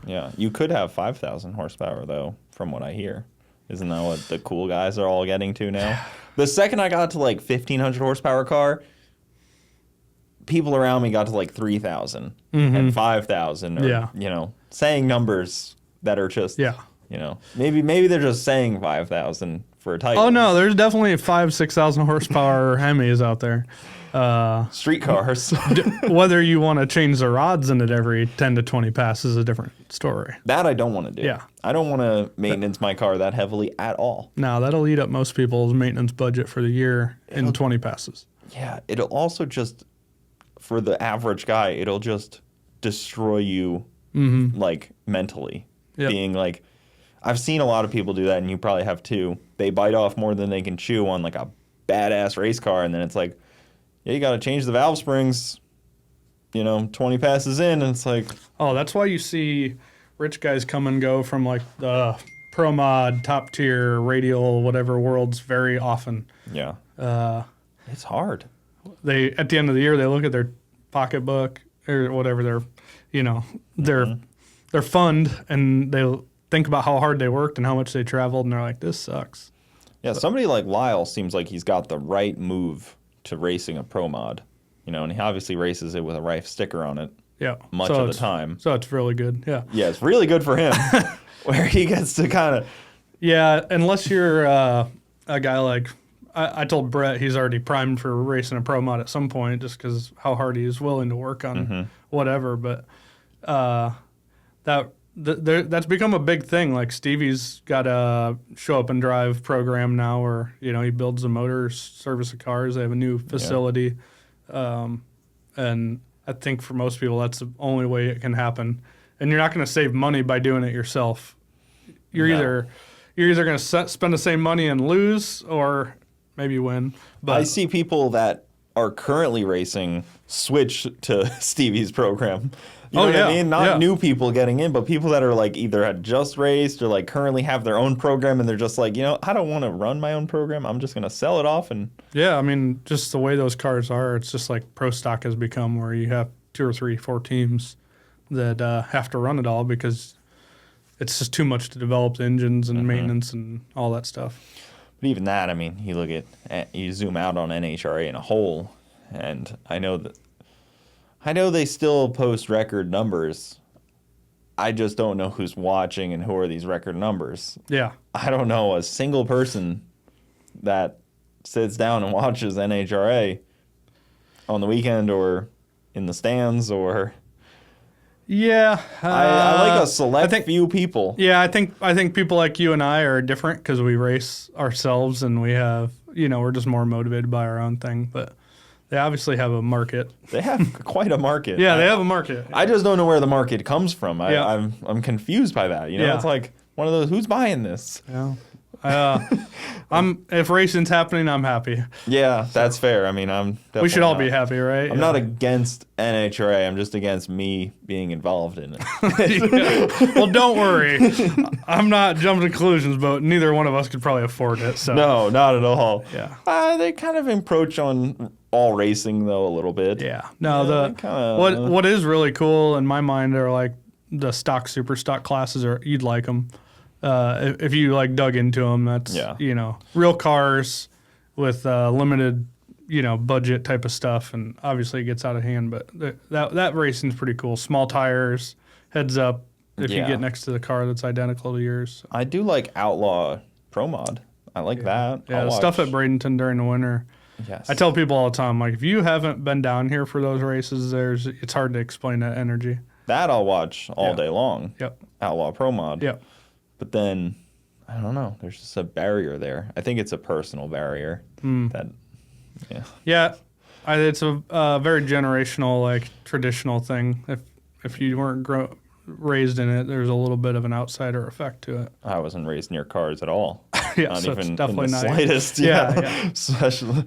Yeah, you could have 5,000 horsepower, though, from what I hear. Isn't that what the cool guys are all getting to now? The second I got to, like, 1,500 horsepower car, people around me got to, like, 3,000 and 5,000. Or, you know, saying numbers that are just, you know, maybe they're just saying 5,000 for a Titan. Oh, no, there's definitely 5,000-6,000 horsepower Hemis out there. Street cars. Whether you want to change the rods in it every 10 to 20 passes is a different story. That I don't want to do. Yeah. I don't want to maintenance my car that heavily at all. No, that'll eat up most people's maintenance budget for the year in 20 passes. Yeah, it'll also just, for the average guy, it'll just destroy you, like, mentally. Yep. Being like, I've seen a lot of people do that, and you probably have too. They bite off more than they can chew on, like, a badass race car, and then it's like, yeah, you got to change the valve springs, 20 passes in, and it's like... Oh, that's why you see rich guys come and go from, like, the pro mod, top tier, radial, whatever worlds very often. Yeah. It's hard. They, at the end of the year, they look at their pocketbook or whatever their fund, and they'll think about how hard they worked and how much they traveled, and they're like, this sucks. Yeah, somebody like Lyle seems like he's got the right move to racing a pro mod, and he obviously races it with a Rife sticker on it. Yeah, much of the time. So it's really good. Yeah. Yeah, it's really good for him, where he gets to kind of. Yeah, unless you're a guy like I told Brett, he's already primed for racing a pro mod at some point, just because how hard he is willing to work on whatever. But that's become a big thing. Like Stevie's got a show up and drive program now where, he builds the motors, service the cars. They have a new facility. And I think for most people, that's the only way it can happen. And you're not going to save money by doing it yourself. You're either going to spend the same money and lose, or maybe win. But I see people that are currently racing switch to Stevie's program. You know what I mean? Not new people getting in, but people that are like either had just raced or like currently have their own program, and they're just like, I don't want to run my own program. I'm just going to sell it off. And yeah, I mean, just the way those cars are, it's just like pro stock has become, where you have 2 or 3, 4 teams that have to run it all because it's just too much to develop the engines and maintenance and all that stuff. But even that, I mean, you zoom out on NHRA in a whole, and I know they still post record numbers. I just don't know who's watching and who are these record numbers. Yeah. I don't know a single person that sits down and watches NHRA on the weekend or in the stands or... Yeah. I like a select few people. Yeah, I think people like you and I are different because we race ourselves and we have, we're just more motivated by our own thing. But they obviously have a market. They have quite a market. Yeah, they have a market. I just don't know where the market comes from. I'm confused by that. It's like one of those, who's buying this? Yeah. If racing's happening, I'm happy. Yeah, that's fair. I mean, we should all be happy, right? I'm not against NHRA. I'm just against me being involved in it. Well, don't worry. I'm not jumping to conclusions, but neither one of us could probably afford it. So no, not at all. Yeah. They kind of encroach on all racing though a little bit. Yeah. No, what is really cool in my mind are like the stock, super stock classes. You'd like them. If you like dug into them, that's real cars with limited budget type of stuff, and obviously it gets out of hand. But that racing's pretty cool. Small tires, heads up if you get next to the car that's identical to yours. I do like Outlaw Pro Mod. I like that. Yeah, the stuff at Bradenton during the winter. Yes. I tell people all the time, like if you haven't been down here for those races, it's hard to explain that energy. That I'll watch all day long. Yep. Outlaw Pro Mod. Yep. But then, I don't know. There's just a barrier there. I think it's a personal barrier. It's a very generational, like traditional thing. If you weren't raised in it, there's a little bit of an outsider effect to it. I wasn't raised near cars at all. Not even definitely in the slightest. Yeah. Especially,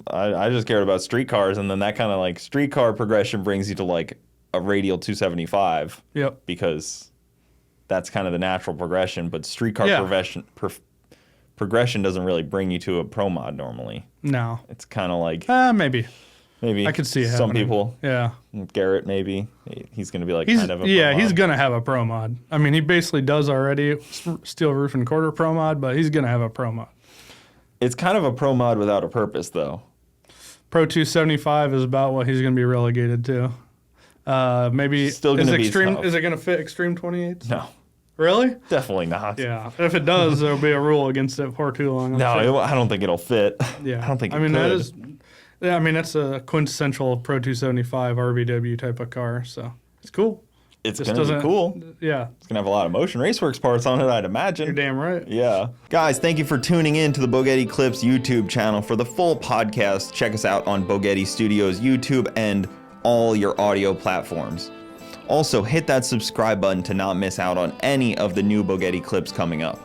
I just cared about street cars, and then that kind of like street car progression brings you to like a radial 275. Yep. Because that's kind of the natural progression, but streetcar progression doesn't really bring you to a pro mod normally. No. It's kind of like... Maybe. Maybe. I could see it some happening. people. Yeah. Garrett, maybe. He's going to be like He's kind of a pro mod. he's going to have a pro mod. I mean, he basically does already, steel roof and quarter pro mod, but he's going to have a pro mod. It's kind of a pro mod without a purpose, though. Pro 275 is about what he's going to be relegated to. Maybe Still gonna be extreme. tough. Is it going to fit Extreme 28s? No, Really? definitely not. Yeah. If it does, there'll be a rule against it for too long. I'm No, sure. I don't think it'll fit. Yeah. I don't think it I mean, could. that is. Yeah, I mean, that's a quintessential Pro 275 RVW type of car, so it's cool. It's Just going to be doesn't- cool. Yeah. It's going to have a lot of Motion Raceworks parts on it, I'd imagine. You're damn right. Yeah. Guys, thank you for tuning in to the Bogetti Clips YouTube channel. For the full podcast, check us out on Bogetti Studios YouTube and all your audio platforms. Also, hit that subscribe button to not miss out on any of the new Bogetti clips coming up.